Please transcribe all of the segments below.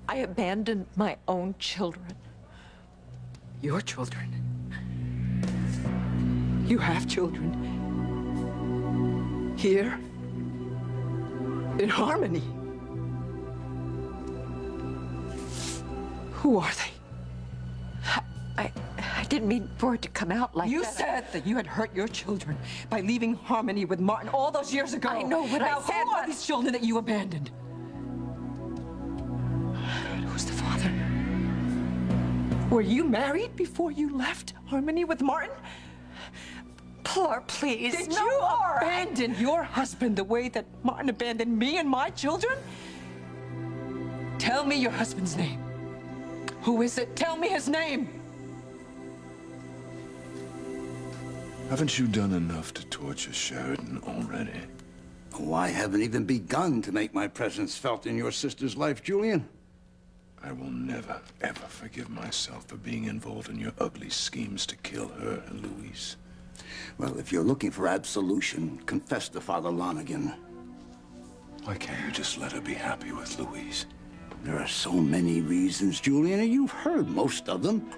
I abandoned my own children. Your children? You have children? Here? In Harmony? Who are they? I didn't mean for it to come out like You that. said that you had hurt your children by leaving Harmony with Martin all those years ago. I know what now, I said, who are but- these children that you abandoned? Who's the father? Were you married before you left Harmony with Martin? Poor, please. Did no you more. abandon your husband the way that Martin abandoned me and my children? Tell me your husband's name. Who is it? Tell me his name. Haven't you done enough to torture Sheridan already? Oh, I haven't even begun to make my presence felt in your sister's life, Julian. I will never, ever forgive myself for being involved in your ugly schemes to kill her and Louise. Well, if you're looking for absolution, confess to Father Lonigan. Why can't you just let her be happy with Louise? There are so many reasons, Julian, and you've heard most of them.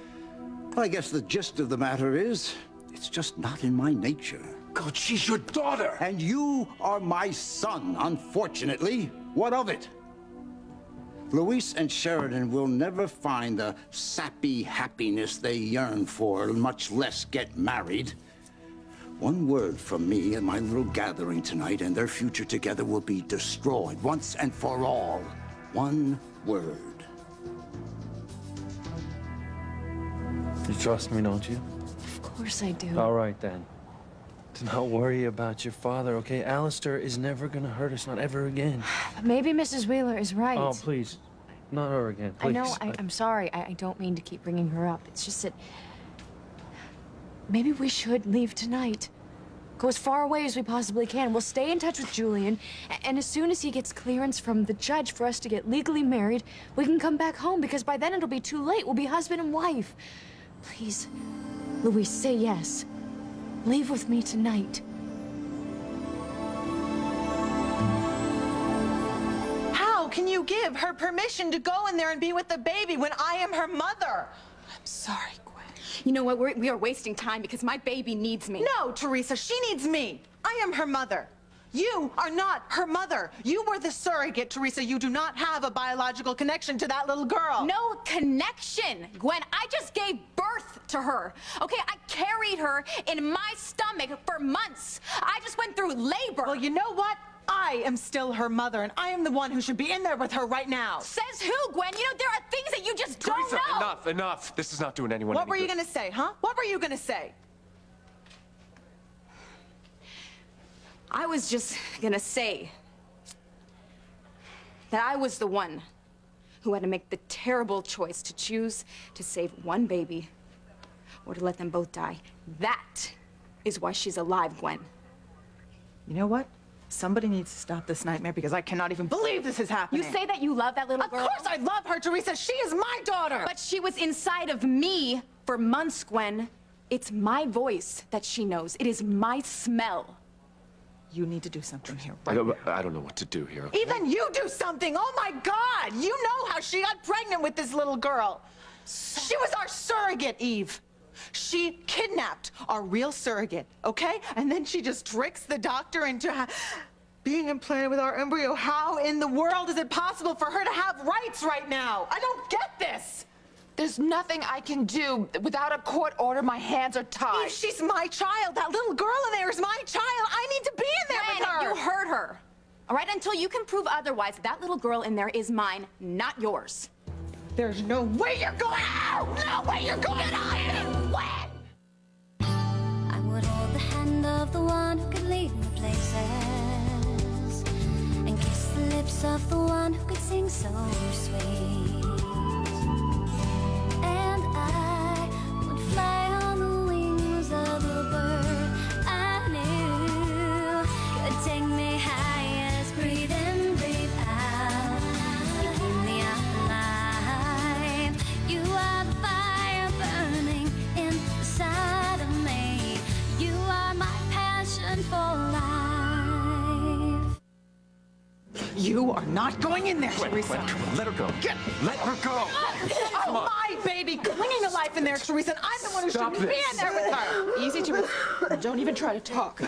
I guess the gist of the matter is, it's just not in my nature. God, she's your daughter! And you are my son, unfortunately. What of it? Louise and Sheridan will never find the sappy happiness they yearn for, much less get married. One word from me and my little gathering tonight, and their future together will be destroyed once and for all. One word. You trust me, don't you? Of course I do. All right, then. Do not worry about your father, okay? Alistair is never gonna hurt us, not ever again. Maybe Mrs. Wheeler is right. Oh, please. Not her again, please. I know, I'm sorry. I don't mean to keep bringing her up. It's just that maybe we should leave tonight. Go as far away as we possibly can. We'll stay in touch with Julian, and as soon as he gets clearance from the judge for us to get legally married, we can come back home, because by then it'll be too late. We'll be husband and wife. Please, Louise, say yes. Leave with me tonight. How can you give her permission to go in there and be with the baby when I am her mother? I'm sorry, Gwen. You know what? We are wasting time because my baby needs me. No, Teresa, she needs me. I am her mother. You are not her mother. You were the surrogate, Teresa. You do not have a biological connection to that little girl. No connection, Gwen. I just gave birth to her. Okay, I carried her in my stomach for months. I just went through labor. Well, you know what? I am still her mother, and I am the one who should be in there with her right now. Says who, Gwen? You know, there are things that you just don't Teresa, know. enough. This is not doing anyone What any were you good. gonna say, huh? What were you gonna say? I was just gonna say that I was the one who had to make the terrible choice to choose to save one baby or to let them both die. That is why she's alive, Gwen. You know what? Somebody needs to stop this nightmare, because I cannot even believe this is happening. You say that you love that little girl? Of course I love her, Teresa. She is my daughter. But she was inside of me for months, Gwen. It's my voice that she knows. It is my smell. You need to do something here I right now. don't know what to do here. Okay? Even you do something! Oh my God! You know how she got pregnant with this little girl. She was our surrogate, Eve. She kidnapped our real surrogate, okay? And then she just tricks the doctor into being implanted with our embryo. How in the world is it possible for her to have rights right now? I don't get this. There's nothing I can do. Without a court order, my hands are tied. Eve, she's my child. That little girl in there is my child. I need to be in there with her. You heard her. All right, until you can prove otherwise, that little girl in there is mine, not yours. There's no way you're going out! No way you're going out! I would hold the hand of the one who could lead me places, and kiss the lips of the one who could sing so sweet. And I would fly on the wings of a bird I knew could take me high as breathe in, breathe out. You keep me alive. You are the fire burning inside of me. You are my passion for life. You You are not going in there, Teresa. Let her go. Let her go. Oh, my baby clinging to life in there, Teresa. And I'm the one who Stop shouldn't be this. in there with her. Easy, Teresa. Don't even try to talk.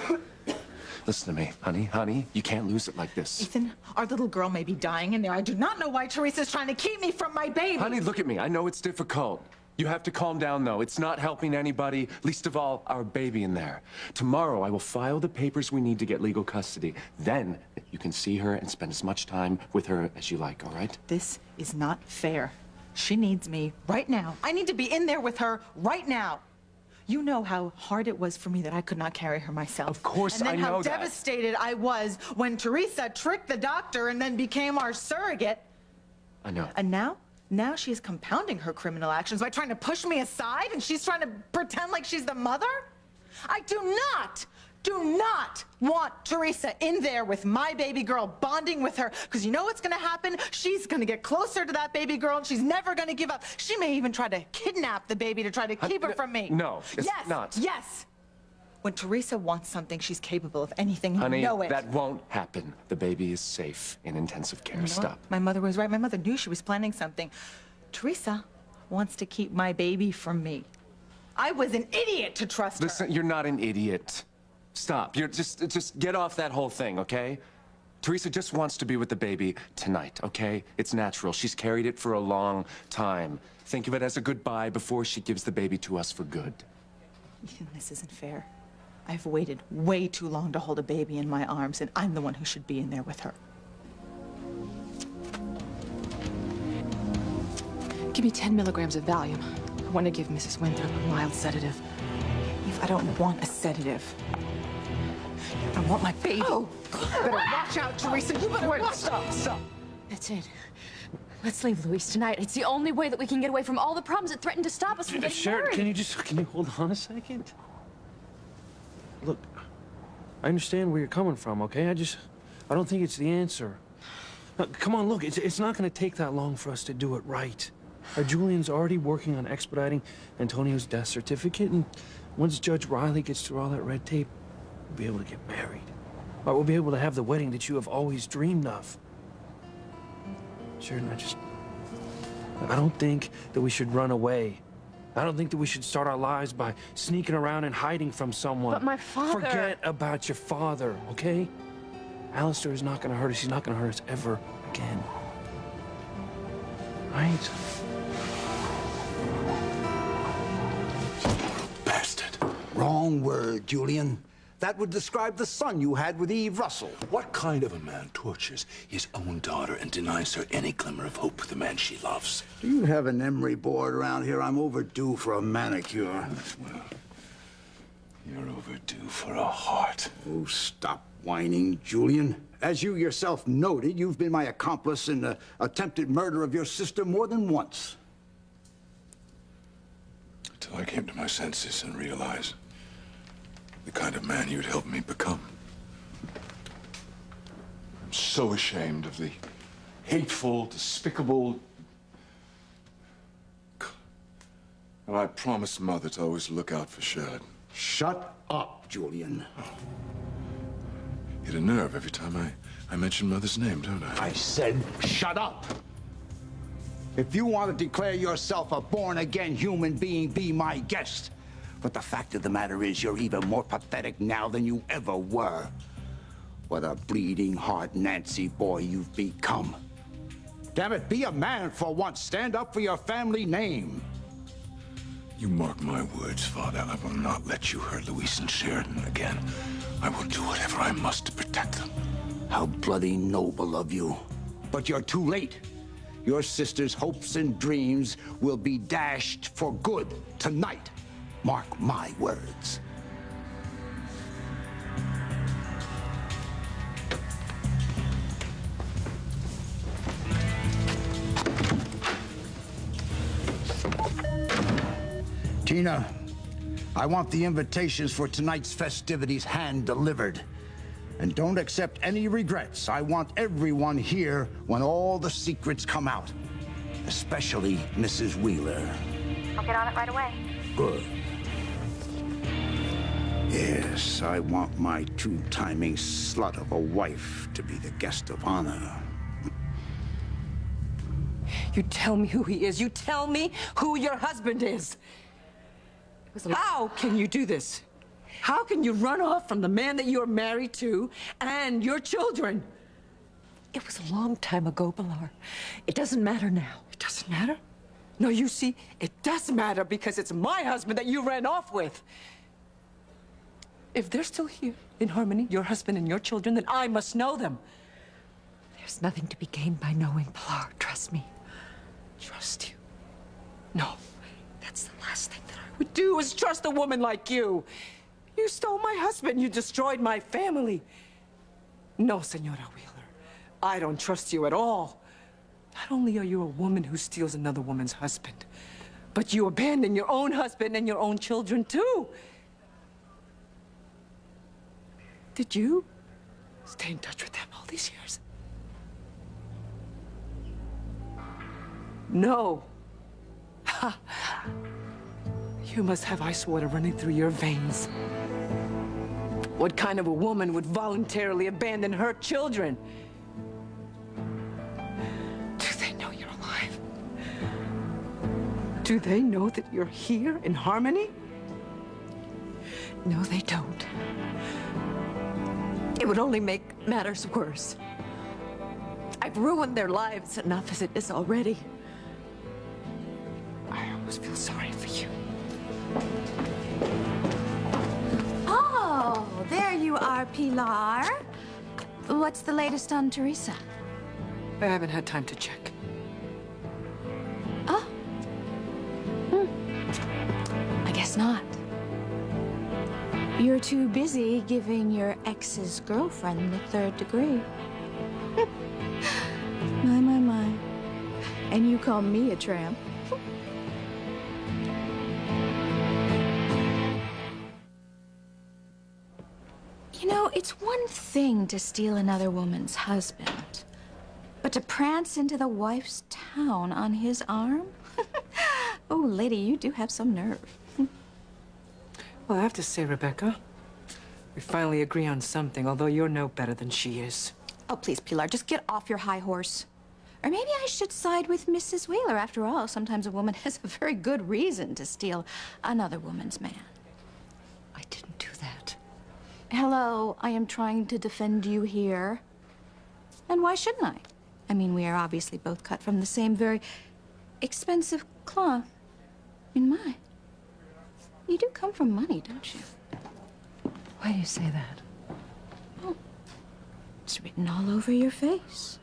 Listen to me, honey. You can't lose it like this. Ethan, our little girl may be dying in there. I do not know why Teresa's trying to keep me from my baby. Honey, look at me. I know it's difficult. You have to calm down, though. It's not helping anybody, least of all, our baby in there. Tomorrow, I will file the papers we need to get legal custody. Then, you can see her and spend as much time with her as you like, all right? This is not fair. She needs me right now. I need to be in there with her right now. You know how hard it was for me that I could not carry her myself. Of course, and then I know how that. devastated I was when Teresa tricked the doctor and then became our surrogate. I know. And now she is compounding her criminal actions by trying to push me aside, and she's trying to pretend like she's the mother? I do not want Teresa in there with my baby girl, bonding with her, because you know what's going to happen? She's going to get closer to that baby girl, and she's never going to give up. She may even try to kidnap the baby to try to keep her from me. No, it's yes, not. Yes. When Teresa wants something, she's capable of anything. You Honey, know it. that won't happen. The baby is safe in intensive care. You know what? Stop. My mother was right. My mother knew she was planning something. Teresa wants to keep my baby from me. I was an idiot to trust her. Listen, you're not an idiot. Stop. You're just get off that whole thing, okay? Teresa just wants to be with the baby tonight, okay? It's natural. She's carried it for a long time. Think of it as a goodbye before she gives the baby to us for good. Ethan, this isn't fair. I've waited way too long to hold a baby in my arms, and I'm the one who should be in there with her. Give me 10 milligrams of Valium. I want to give Mrs. Winthrop a mild sedative. Eve, I don't want a sedative. I want my baby. Oh, better watch out, Teresa. You better watch out. Stop. That's it. Let's leave Luis tonight. It's the only way that we can get away from all the problems that threaten to stop us from getting Sharon, married. can you hold on a second? Look, I understand where you're coming from, okay? I don't think it's the answer. Come on, look, it's not gonna take that long for us to do it right. Julian's already working on expediting Antonio's death certificate, and once Judge Riley gets through all that red tape, we'll be able to get married. Or we'll be able to have the wedding that you have always dreamed of. Sharon, I don't think that we should run away. I don't think that we should start our lives by sneaking around and hiding from someone. But my father... Forget about your father, okay? Alistair is not gonna hurt us. He's not gonna hurt us ever again. Right? Bastard. Wrong word, Julian. That would describe the son you had with Eve Russell. What kind of a man tortures his own daughter and denies her any glimmer of hope for the man she loves? Do you have an emery board around here? I'm overdue for a manicure. Well, you're overdue for a heart. Oh, stop whining, Julian. As you yourself noted, you've been my accomplice in the attempted murder of your sister more than once. Until I came to my senses and realized the kind of man you'd helped me become. I'm so ashamed of the hateful, despicable... And I promised Mother to always look out for Shad. Shut up, Julian. Hit a nerve every time I mention Mother's name, don't I? I said shut up. If you want to declare yourself a born-again human being, be my guest. But the fact of the matter is, you're even more pathetic now than you ever were. What a bleeding heart Nancy boy you've become. Damn it, be a man for once. Stand up for your family name. You mark my words, Father. I will not let you hurt Luis and Sheridan again. I will do whatever I must to protect them. How bloody noble of you. But you're too late. Your sister's hopes and dreams will be dashed for good tonight. Mark my words. Tina, I want the invitations for tonight's festivities hand-delivered. And don't accept any regrets. I want everyone here when all the secrets come out. Especially Mrs. Wheeler. I'll get on it right away. Good. Yes, I want my two-timing slut of a wife to be the guest of honor. You tell me who he is. You tell me who your husband is. How can you do this? How can you run off from the man that you're married to and your children? It was a long time ago, Pilar. It doesn't matter now. It doesn't matter? No, you see, it does matter because it's my husband that you ran off with. If they're still here in harmony, your husband and your children, then I must know them. There's nothing to be gained by knowing, Pilar. Trust me. Trust you? No. That's the last thing that I would do is trust a woman like you. You stole my husband. You destroyed my family. No, Senora Wheeler. I don't trust you at all. Not only are you a woman who steals another woman's husband, but you abandon your own husband and your own children, too. Did you stay in touch with them all these years? No. Ha. You must have ice water running through your veins. What kind of a woman would voluntarily abandon her children? Do they know you're alive? Do they know that you're here in harmony? No, they don't. It would only make matters worse. I've ruined their lives enough as it is already. I always feel sorry for you. Oh, there you are, Pilar. What's the latest on Teresa? I haven't had time to check. Oh. I guess not. You're too busy giving your ex's girlfriend the 3rd degree. My. And you call me a tramp? You know, it's one thing to steal another woman's husband, but to prance into the wife's town on his arm? Oh, lady, you do have some nerve. Well, I have to say, Rebecca, we finally agree on something, although you're no better than she is. Oh, please, Pilar, just get off your high horse. Or maybe I should side with Mrs. Wheeler. After all, sometimes a woman has a very good reason to steal another woman's man. I didn't do that. Hello, I am trying to defend you here. And why shouldn't I? I mean, we are obviously both cut from the same very expensive cloth. In my. You do come from money, don't you? Why do you say that? Oh, it's written all over your face.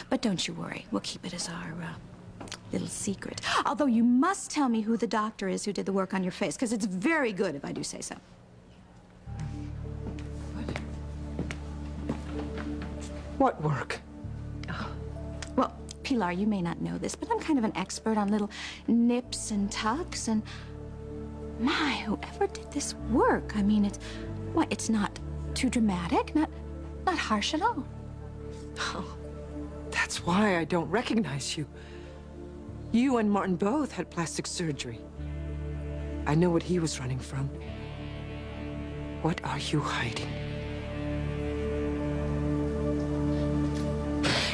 But don't you worry, we'll keep it as our little secret. Although you must tell me who the doctor is who did the work on your face, because it's very good if I do say so. What work? Well, Pilar, you may not know this, but I'm kind of an expert on little nips and tucks, and my, whoever did this work, I mean, it's not too dramatic, not harsh at all. Oh, that's why I don't recognize you. You and Martin both had plastic surgery. I know what he was running from. What are you hiding?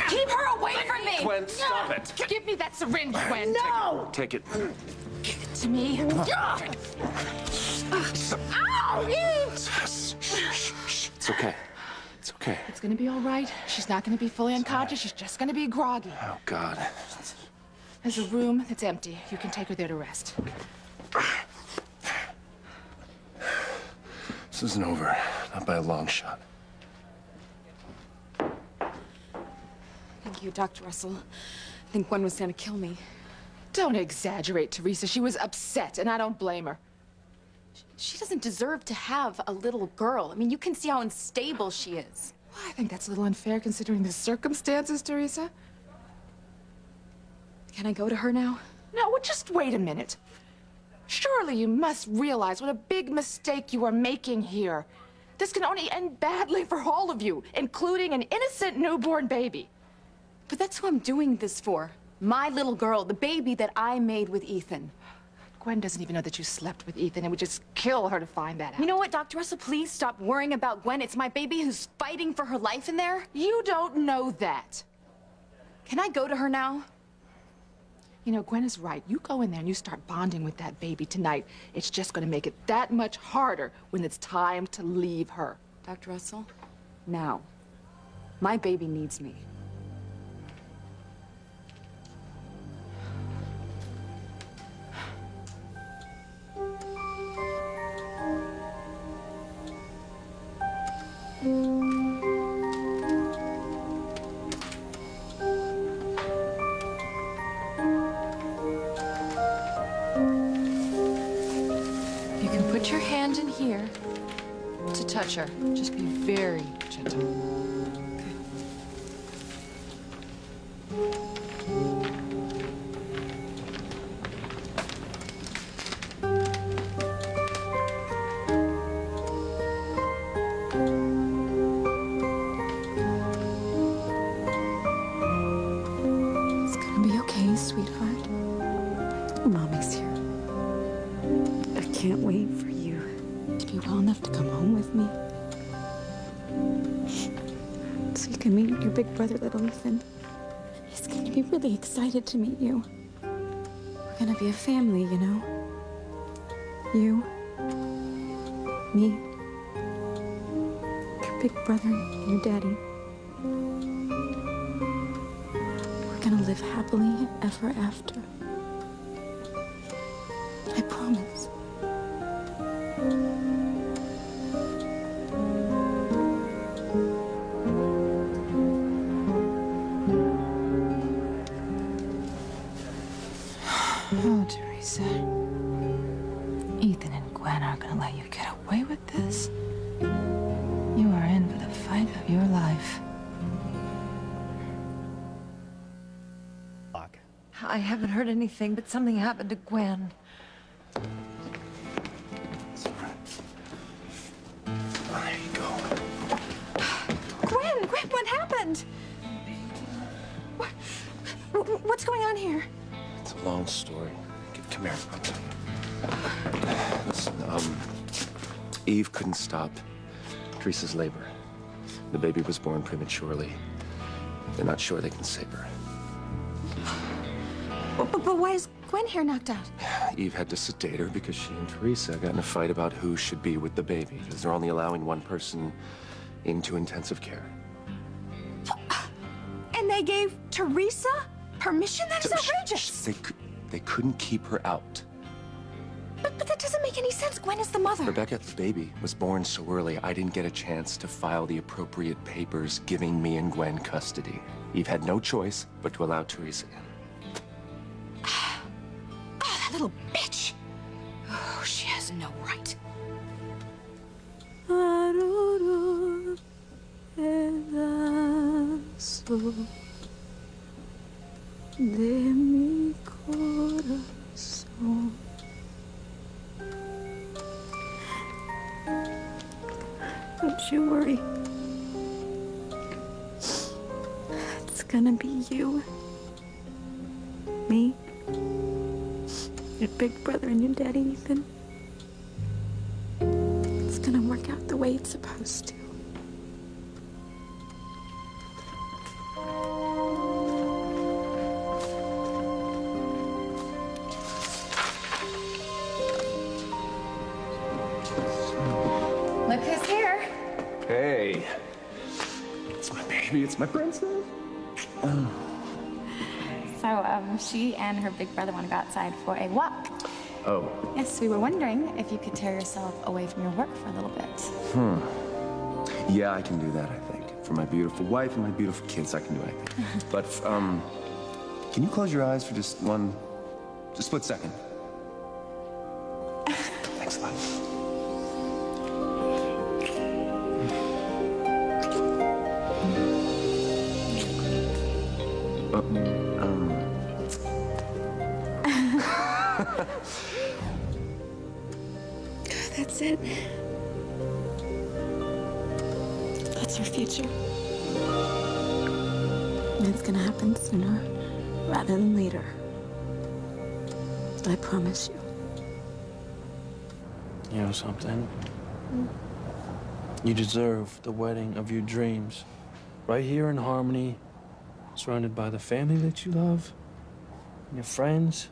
Keep her away from me! Gwen, stop it. Give me that syringe, Gwen. No! Take it. Give it to me. Ow! It's okay. It's okay. It's gonna be all right. She's not gonna be fully unconscious. She's just gonna be groggy. Oh, God. There's a room that's empty. You can take her there to rest. This isn't over. Not by a long shot. Thank you, Dr. Russell. I think Gwen was gonna kill me. Don't exaggerate, Teresa. She was upset, and I don't blame her. She doesn't deserve to have a little girl. I mean, you can see how unstable she is. Well, I think that's a little unfair considering the circumstances, Teresa. Can I go to her now? No, well, just wait a minute. Surely you must realize what a big mistake you are making here. This can only end badly for all of you, including an innocent newborn baby. But that's who I'm doing this for. My little girl, the baby that I made with Ethan. Gwen doesn't even know that you slept with Ethan. It would just kill her to find that out. You know what, Dr. Russell, please stop worrying about Gwen. It's my baby who's fighting for her life in there. You don't know that. Can I go to her now? You know, Gwen is right. You go in there and you start bonding with that baby tonight. It's just going to make it that much harder when it's time to leave her. Dr. Russell, now, my baby needs me. You can put your hand in here to touch her. Just be very gentle. Okay. It's gonna be okay, sweetheart. Mommy's here. I can't wait for you to be well enough to come home with me. So you can meet your big brother, little Ethan. He's gonna be really excited to meet you. We're gonna be a family, you know? You, me, your big brother, and your daddy. We're gonna live happily ever after. I promise. Oh, Teresa. Ethan and Gwen aren't going to let you get away with this. You are in for the fight of your life. I haven't heard anything, but something happened to Gwen. There you go. Gwen, what happened? What's going on here? It's a long story. Come here, I'll tell you. Listen, Eve couldn't stop Teresa's labor. The baby was born prematurely. They're not sure they can save her. But why is Gwen here knocked out? Eve had to sedate her because she and Teresa got in a fight about who should be with the baby, because they're only allowing one person into intensive care. And they gave Teresa permission? That is So, outrageous. They couldn't keep her out. But that doesn't make any sense. Gwen is the mother. Rebecca, the baby was born so early, I didn't get a chance to file the appropriate papers giving me and Gwen custody. Eve had no choice but to allow Teresa in. Oh, that little bitch. Oh, she has no right. De mi corazón. Don't you worry. It's gonna be you, me, your big brother, and your daddy, Ethan. It's gonna work out the way it's supposed to. Look who's here. Hey. It's my baby, it's my princess. So, she and her big brother want to go outside for a walk. Oh. Yes, we were wondering if you could tear yourself away from your work for a little bit. Yeah, I can do that, I think. For my beautiful wife and my beautiful kids, I can do anything. But, can you close your eyes for just a split second? Thanks a lot. That's it. That's our future. And it's gonna happen sooner rather than later. I promise you. You know something? You deserve the wedding of your dreams. Right here in Harmony, surrounded by the family that you love and your friends.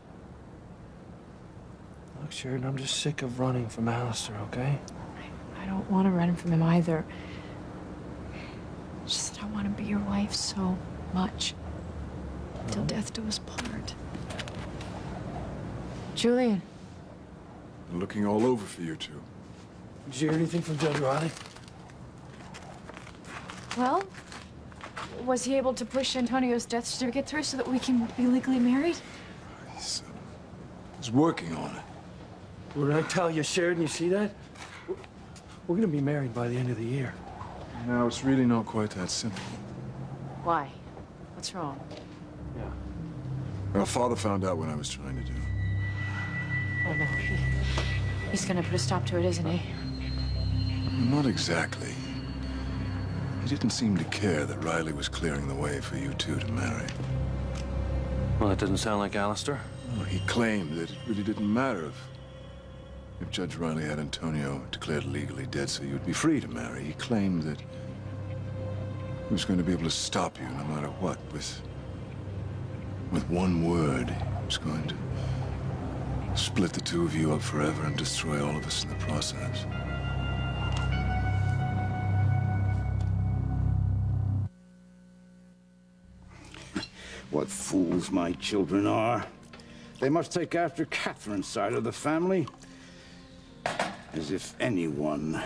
Look, Sheridan, I'm just sick of running from Alistair, okay? I don't want to run from him either. It's just that I want to be your wife so much. Till death do us part. Julian. They're looking all over for you two. Did you hear anything from Judge Riley? Well, was he able to push Antonio's death certificate through so that we can be legally married? He's working on it. What did I tell you, Sheridan? You see that? We're gonna be married by the end of the year. No, it's really not quite that simple. Why? What's wrong? Our father found out what I was trying to do. Oh, no. He's gonna put a stop to it, isn't he? Not exactly. He didn't seem to care that Riley was clearing the way for you two to marry. Well, that doesn't sound like Alistair. Well, he claimed that it really didn't matter if Judge Riley had Antonio declared legally dead so you'd be free to marry. He claimed that he was going to be able to stop you no matter what. With one word, he was going to split the two of you up forever and destroy all of us in the process. What fools my children are. They must take after Catherine's side of the family. As if anyone,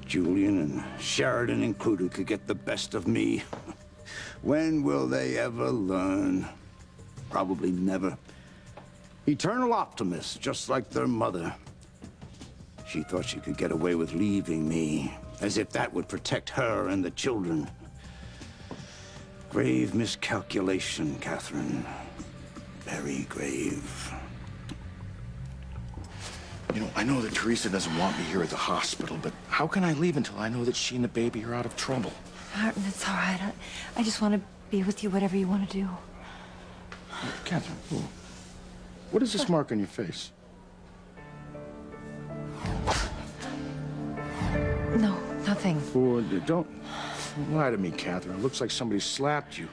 Julian and Sheridan included, could get the best of me. When will they ever learn? Probably never. Eternal optimists, just like their mother. She thought she could get away with leaving me, as if that would protect her and the children. Grave miscalculation, Catherine. Very grave. You know, I know that Teresa doesn't want me here at the hospital, but how can I leave until I know that she and the baby are out of trouble? Martin, it's all right. I just want to be with you, whatever you want to do. Catherine, what is this mark on your face? No, nothing. Oh, don't lie to me, Catherine. It looks like somebody slapped you.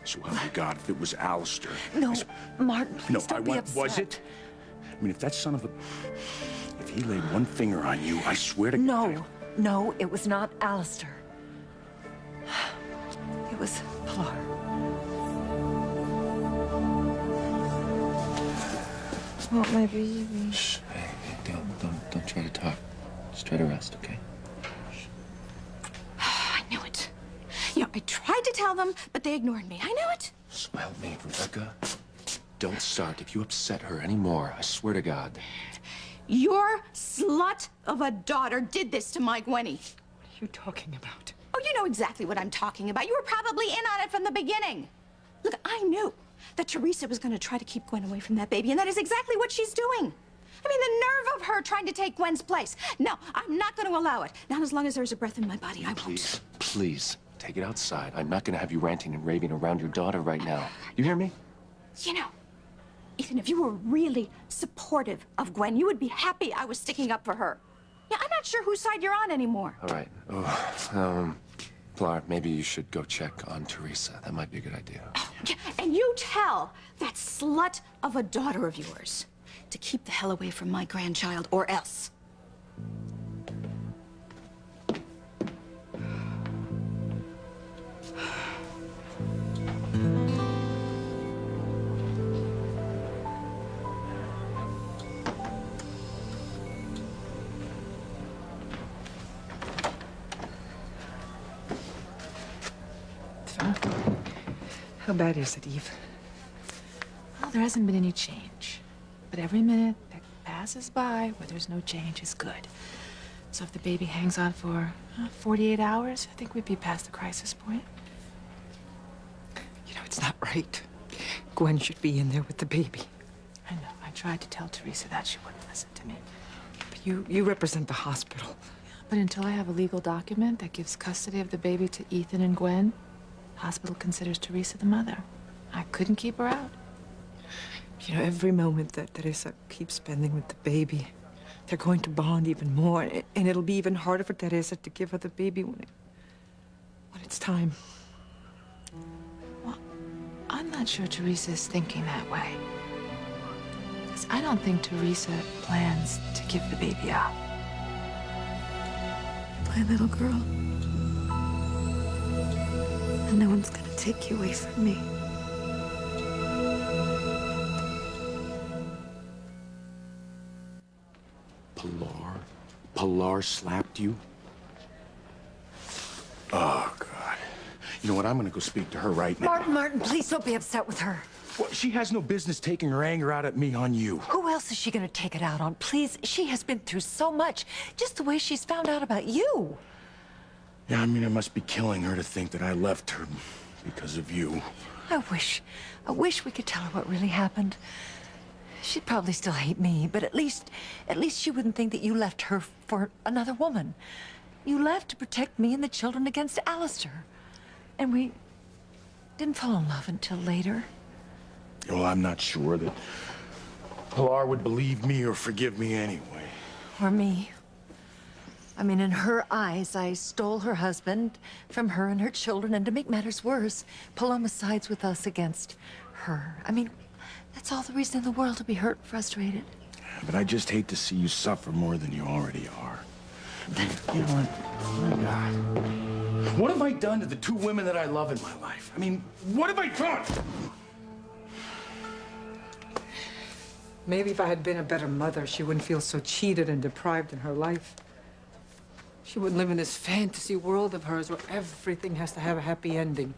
So help me God, if it was Alistair. No, Martin, please don't be upset. Was it? I mean, if that son of a... If he laid one finger on you, I swear to God... No, it was not Alistair. It was Pilar. Oh, my baby. Shh, hey, don't try to talk. Just try to rest, okay? I knew it. You know, I tried to tell them, but they ignored me. I knew it. So help me, Rebecca. Don't start. If you upset her anymore, I swear to God. Your slut of a daughter did this to my Gwenny. What are you talking about? Oh, you know exactly what I'm talking about. You were probably in on it from the beginning. Look, I knew that Teresa was going to try to keep Gwen away from that baby, and that is exactly what she's doing. I mean, the nerve of her trying to take Gwen's place. No, I'm not going to allow it. Not as long as there's a breath in my body, I won't. Please, take it outside. I'm not going to have you ranting and raving around your daughter right now. You hear me? You know, even if you were really supportive of Gwen, you would be happy I was sticking up for her. Yeah, I'm not sure whose side you're on anymore. All right. Pilar, maybe you should go check on Teresa. That might be a good idea. Oh, yeah, and you tell that slut of a daughter of yours to keep the hell away from my grandchild, or else. How bad is it, Eve? Well, there hasn't been any change. But every minute that passes by where there's no change is good. So if the baby hangs on for 48 hours, I think we'd be past the crisis point. You know, it's not right. Gwen should be in there with the baby. I know. I tried to tell Teresa that. She wouldn't listen to me. But you represent the hospital. But until I have a legal document that gives custody of the baby to Ethan and Gwen, the hospital considers Teresa the mother. I couldn't keep her out. You know, every moment that Teresa keeps spending with the baby, they're going to bond even more, and it'll be even harder for Teresa to give her the baby when it's time. Well, I'm not not sure Teresa is thinking that way. Because I don't think Teresa plans to give the baby up. My little girl. And no one's gonna take you away from me. Pilar slapped you? Oh, God. You know what? I'm gonna go speak to her right now. Martin, please don't be upset with her. Well, she has no business taking her anger out at me on you. Who else is she gonna take it out on? Please, she has been through so much. Just the way she's found out about you. Yeah, I mean, it must be killing her to think that I left her because of you. I wish we could tell her what really happened. She'd probably still hate me, but at least she wouldn't think that you left her for another woman. You left to protect me and the children against Alistair. And we didn't fall in love until later. Well, I'm not sure that Pilar would believe me or forgive me anyway. Or me. I mean, in her eyes, I stole her husband from her and her children, and to make matters worse, Paloma sides with us against her. I mean, that's all the reason in the world to be hurt and frustrated. But I just hate to see you suffer more than you already are. You know what? Oh, my God. What have I done to the two women that I love in my life? I mean, what have I done? Maybe if I had been a better mother, she wouldn't feel so cheated and deprived in her life. She wouldn't live in this fantasy world of hers where everything has to have a happy ending.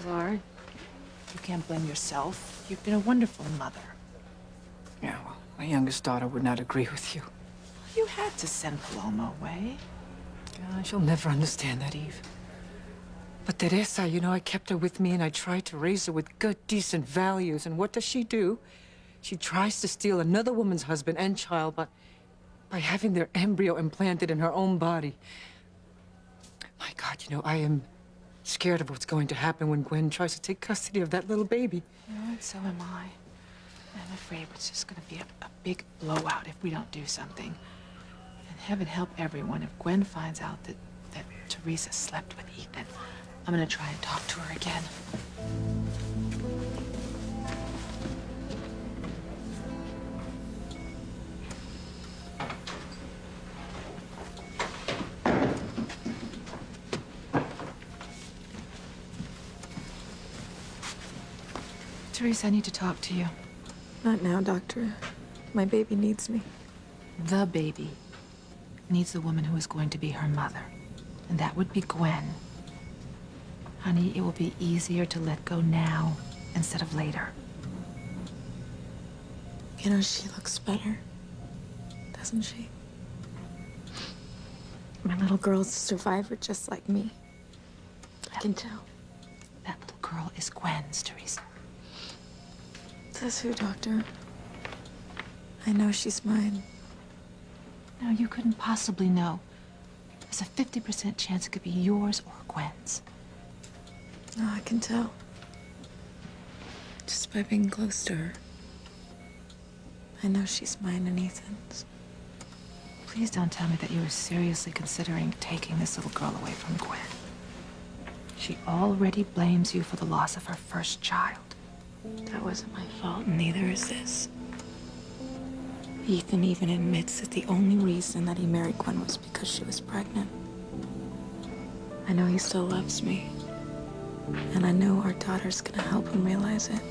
Pilar, you can't blame yourself. You've been a wonderful mother. Yeah, well, my youngest daughter would not agree with you. You had to send Paloma away. God, she'll never understand that, Eve. But Teresa, you know, I kept her with me and I tried to raise her with good, decent values. And what does she do? She tries to steal another woman's husband and child by having their embryo implanted in her own body. My God, you know, I am scared of what's going to happen when Gwen tries to take custody of that little baby. You know what? So am I. I'm afraid it's just going to be a big blowout if we don't do something. And heaven help everyone if Gwen finds out that Teresa slept with Ethan. I'm going to try and talk to her again. Teresa, I need to talk to you. Not now, Doctor. My baby needs me. The baby needs the woman who is going to be her mother. And that would be Gwen. Honey, it will be easier to let go now instead of later. You know, she looks better, doesn't she? My little girl's a survivor just like me. I can tell. That little girl is Gwen's, Teresa. Says who, Doctor? I know she's mine. No, you couldn't possibly know. There's a 50% chance it could be yours or Gwen's. No, I can tell. Just by being close to her. I know she's mine and Ethan's. Please don't tell me that you were seriously considering taking this little girl away from Gwen. She already blames you for the loss of her first child. That wasn't my fault, and neither is this. Ethan even admits that the only reason that he married Gwen was because she was pregnant. I know he still loves me. And I know our daughter's gonna help him realize it.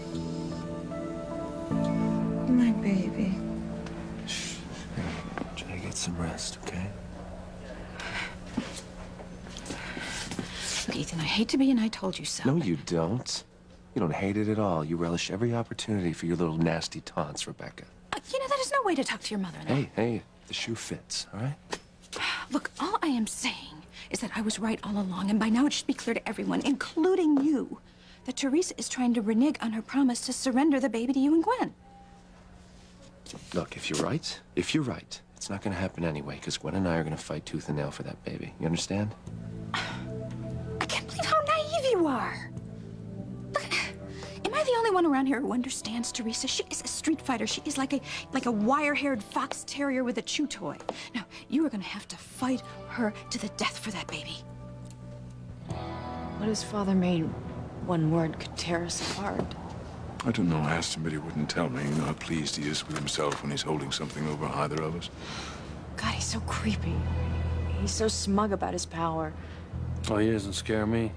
My baby. Shh. Try to get some rest, okay? Look, Ethan, I hate to be, and I told you so. No, you don't. You don't hate it at all. You relish every opportunity for your little nasty taunts, Rebecca. You know, that is no way to talk to your mother-in-law. Hey, the shoe fits, all right? Look, all I am saying is that I was right all along, and by now it should be clear to everyone, including you, that Teresa is trying to renege on her promise to surrender the baby to you and Gwen. Look, if you're right, it's not gonna happen anyway, because Gwen and I are gonna fight tooth and nail for that baby. You understand? I can't believe how naive you are. Look, am I the only one around here who understands Teresa? She is a street fighter. She is like a wire-haired fox terrier with a chew toy. Now, you are gonna have to fight her to the death for that baby. What does Father mean? one word could tear us apart. I don't know Aston, but he wouldn't tell me. You know how pleased he is with himself when he's holding something over either of us. God, he's so creepy. He's so smug about his power. Oh, he doesn't scare me.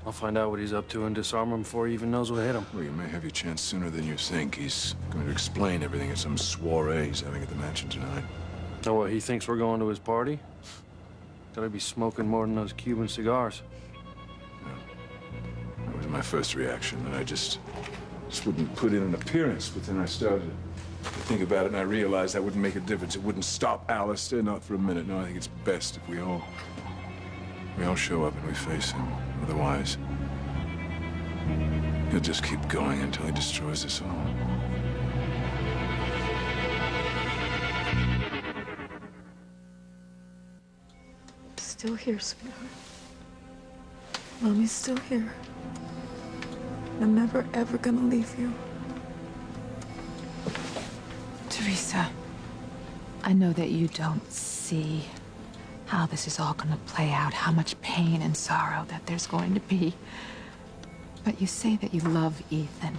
I'll find out what he's up to and disarm him before he even knows what hit him. Well, you may have your chance sooner than you think. He's going to explain everything at some soiree he's having at the mansion tonight. Oh, what, he thinks we're going to his party? Gotta be smoking more than those Cuban cigars. That was my first reaction, and I just wouldn't put in an appearance. But then I started to think about it, and I realized that wouldn't make a difference. It wouldn't stop Alistair, not for a minute. No, I think it's best if we all show up and we face him. Otherwise, he'll just keep going until he destroys us all. Still here, sweetheart. Mommy's still here. I'm never, ever gonna leave you. Teresa, I know that you don't see how this is all gonna play out, how much pain and sorrow that there's going to be. But you say that you love Ethan.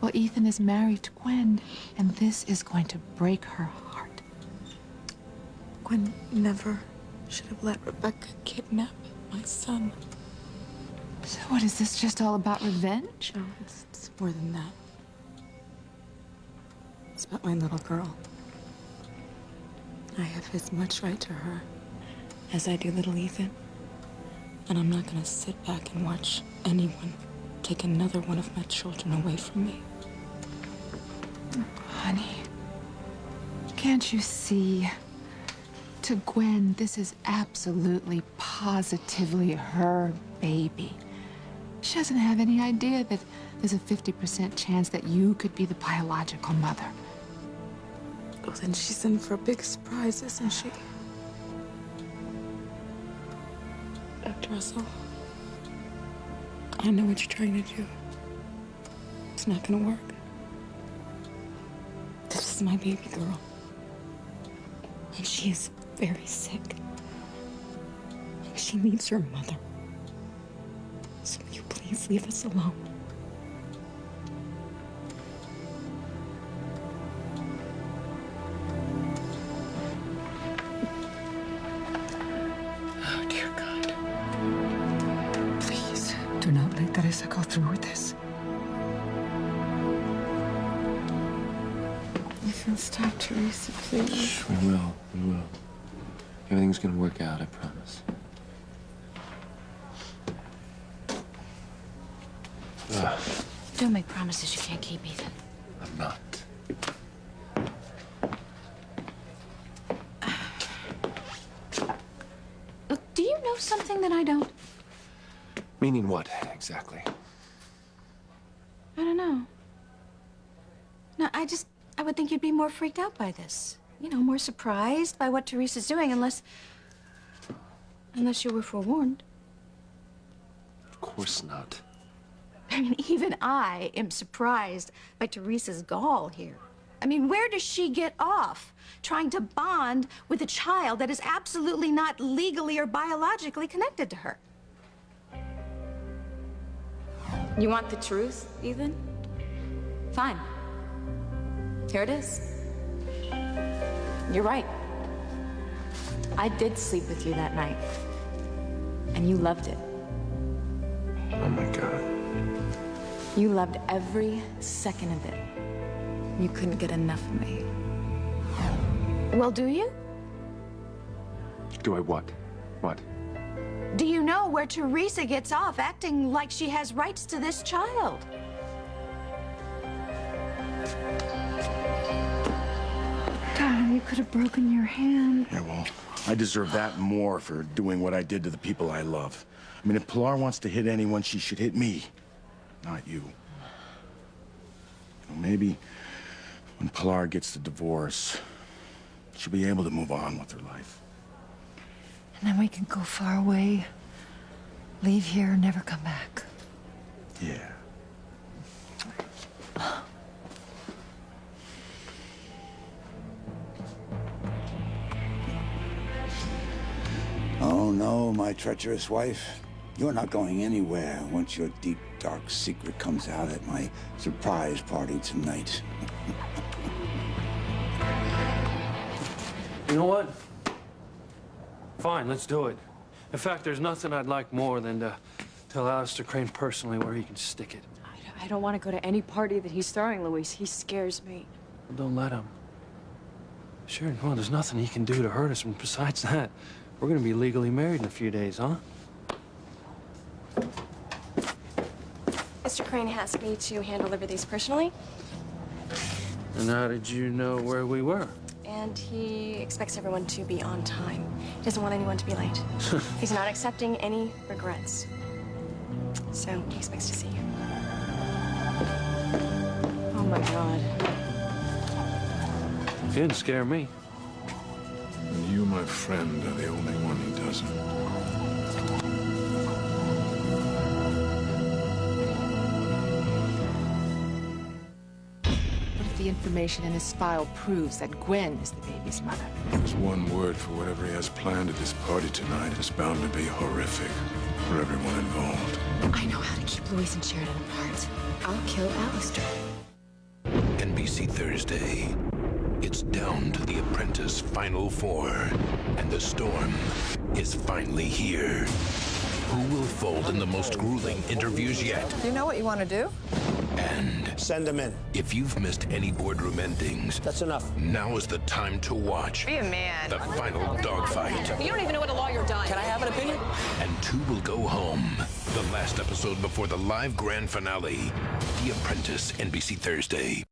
Well, Ethan is married to Gwen, and this is going to break her heart. Gwen never should have let Rebecca kidnap my son. So what, is this just all about revenge? No, it's more than that. It's about my little girl. I have as much right to her as I do little Ethan. And I'm not gonna sit back and watch anyone take another one of my children away from me. Honey, can't you see? To Gwen, this is absolutely, positively her baby. She doesn't have any idea that there's a 50% chance that you could be the biological mother. Well, then she's in for a big surprise, isn't she? Dr. Russell, I know what you're trying to do. It's not gonna work. This is my baby girl. And she is very sick. She needs her mother. So will you please leave us alone? Oh, dear God. Please, do not let Teresa go through with this. If you'll stop, Teresa, please. Shh, we will. Everything's gonna work out, I promise. Don't make promises you can't keep, Ethan. I'm not. Look, do you know something that I don't? Meaning what, exactly? I don't know. No, I would think you'd be more freaked out by this. You know, more surprised by what Teresa's doing, unless you were forewarned. Of course not. I mean, even I am surprised by Teresa's gall here. I mean, where does she get off trying to bond with a child that is absolutely not legally or biologically connected to her? You want the truth, Ethan? Fine. Here it is. You're right. I did sleep with you that night. And you loved it. Oh my God. You loved every second of it. You couldn't get enough of me. Well, do you? Do I what? What? Do you know where Teresa gets off acting like she has rights to this child? Darling, you could have broken your hand. Yeah, well, I deserve that and more for doing what I did to the people I love. I mean, if Pilar wants to hit anyone, she should hit me, not you. Well, maybe when Pilar gets the divorce, she'll be able to move on with her life. And then we can go far away, leave here, and never come back. Yeah. Oh, no, my treacherous wife. You're not going anywhere once your deep, dark secret comes out at my surprise party tonight. You know what? Fine, let's do it. In fact, there's nothing I'd like more than to tell Alistair Crane personally where he can stick it. I don't want to go to any party that he's throwing, Luis. He scares me. Well, don't let him. Sure, well, there's nothing he can do to hurt us, and besides that, we're gonna be legally married in a few days, huh? Mr. Crane asked me to hand deliver these personally, And how did you know where we were? and he expects everyone to be on time. He doesn't want anyone to be late. He's not accepting any regrets. So he expects to see you. Oh my God. He didn't scare me. And you, my friend, are the only one who doesn't. What if the information in this file proves that Gwen is the baby's mother? There's one word for whatever he has planned at this party tonight. It's bound to be horrific for everyone involved. I know how to keep Luis and Sheridan apart. I'll kill Alistair. NBC Thursday. It's down to The Apprentice Final Four, and the storm is finally here. Who will fold in the most grueling interviews yet? Do you know what you want to do? And send them in. If you've missed any boardroom endings, that's enough. Now is the time to watch. Be a man. The final dogfight. You don't even know what a lawyer does. Can I have an opinion? And two will go home. The last episode before the live grand finale. The Apprentice, NBC Thursday.